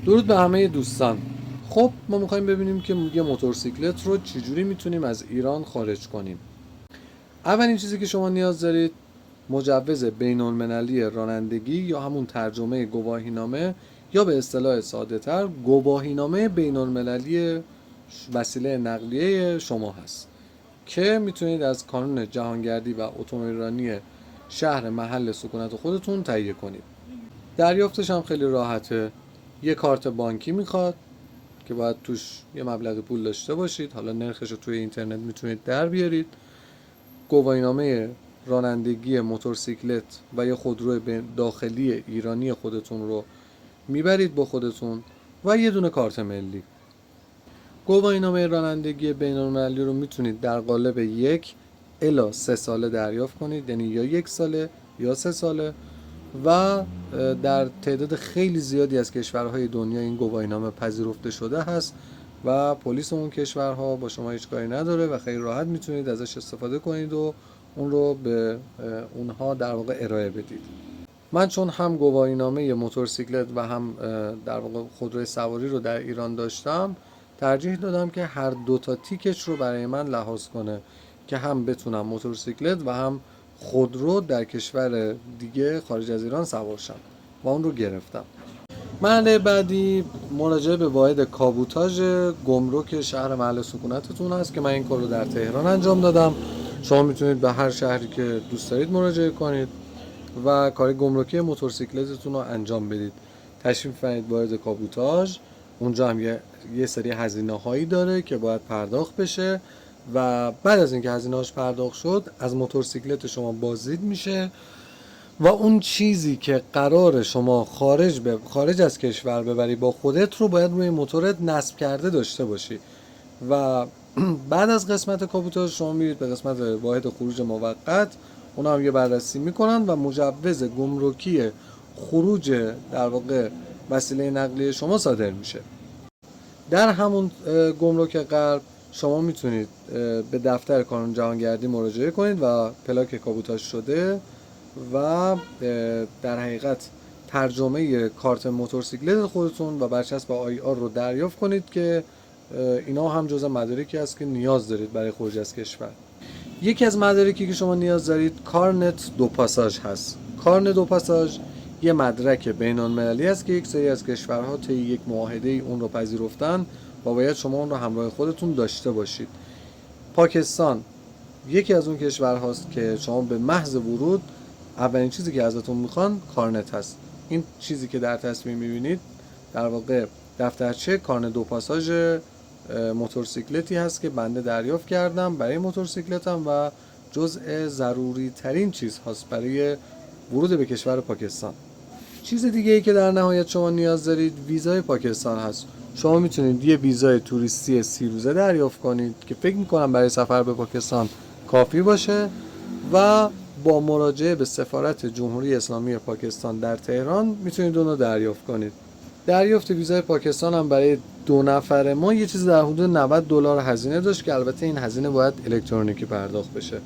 درود به همه دوستان. خب ما میخوایم ببینیم که یه موتورسیکلت رو چجوری میتونیم از ایران خارج کنیم. اولین چیزی که شما نیاز دارید مجوز بین‌المللی رانندگی یا همون ترجمه گواهینامه یا به اصطلاح ساده‌تر گواهینامه بین‌المللی وسیله نقلیه شما هست که میتونید از کانون جهانگردی و اتومبیلرانی شهر محل سکونت خودتون تهیه کنید. دریافتش هم خیلی راحته. یه کارت بانکی میخواد که باید توش یه مبلغ پول داشته باشید، حالا نرخش رو توی اینترنت میتونید در بیارید. گواهینامه رانندگی موتورسیکلت و یه خودرو داخلی ایرانی خودتون رو میبرید با خودتون و یه دونه کارت ملی. گواهینامه رانندگی بین‌المللی رو میتونید در قالب 1 الی 3 ساله دریافت کنید، یعنی یا 1 ساله یا 3 ساله، و در تعداد خیلی زیادی از کشورهای دنیا این گواهینامه پذیرفته شده هست و پلیس اون کشورها با شما هیچ کاری نداره و خیلی راحت میتونید ازش استفاده کنید و اون رو به اونها در واقع ارائه بدید. من چون هم گواهینامه موتورسیکلت و هم در واقع خودروی سواری رو در ایران داشتم، ترجیح دادم که هر دو تا تیکش رو برای من لحاظ کنه که هم بتونم موتورسیکلت و هم خودرو در کشور دیگه خارج از ایران سوار شم و اون رو گرفتم. مرحله بعدی مراجعه به واحد کابوتاژ گمرک شهر محل سکونتتون هست که من این کار رو در تهران انجام دادم. شما میتونید به هر شهری که دوست دارید مراجعه کنید و کار گمرکی موتورسیکلتتون رو انجام بدید. تشریف ببرید واحد کابوتاژ، اونجا هم یه سری هزینه هایی داره که باید پرداخت بشه و بعد از اینکه هزینه‌اش پرداخت شد از موتورسیکلت شما بازدید میشه و اون چیزی که قرار شما خارج از کشور ببری با خودت رو باید روی موتورت نصب کرده داشته باشی. و بعد از قسمت کابوتاژ شما میرید به قسمت واحد خروج موقت، اونا هم یه بررسی میکنن و مجوز گمرکی خروج در واقع وسیله نقلیه شما صادر میشه. در همون گمرک غرب شما میتونید به دفتر کانون جهانگردی مراجعه کنید و پلاک کابوتاژ شده و در حقیقت ترجمه کارت موتورسیکلت خودتون و برچسب آی آر رو دریافت کنید که اینا هم جزء مدارکی است که نیاز دارید برای خروج از کشور. یکی از مدارکی که شما نیاز دارید کارنت دو پاساژ هست. کارنت دو پاساژ یه مدرک بین‌المللی است که یک سری از کشورها طی یک معاهده اون رو پذیرفتن و باید شما اون رو همراه خودتون داشته باشید. پاکستان یکی از اون کشورهاست که شما به محض ورود اولین چیزی که ازتون میخوان کارنت هست. این چیزی که در تصویر میبینید در واقع دفترچه کارنت دو پاساژ موتورسیکلتی هست که بنده دریافت کردم برای موتورسیکلتم و جزء ضروری ترین چیز هست برای ورود به کشور پاکستان. چیز دیگه ای که در نهایت شما نیاز دارید ویزای پاکستان هست. شما میتونید یه ویزای توریستی 30 روزه دریافت کنید که فکر میکنم برای سفر به پاکستان کافی باشه و با مراجعه به سفارت جمهوری اسلامی پاکستان در تهران میتونید اون رو دریافت کنید. دریافت ویزای پاکستان هم برای 2 نفر ما یه چیز در حدود $90 هزینه داشت که البته این هزینه باید الکترونیکی پرداخت بشه.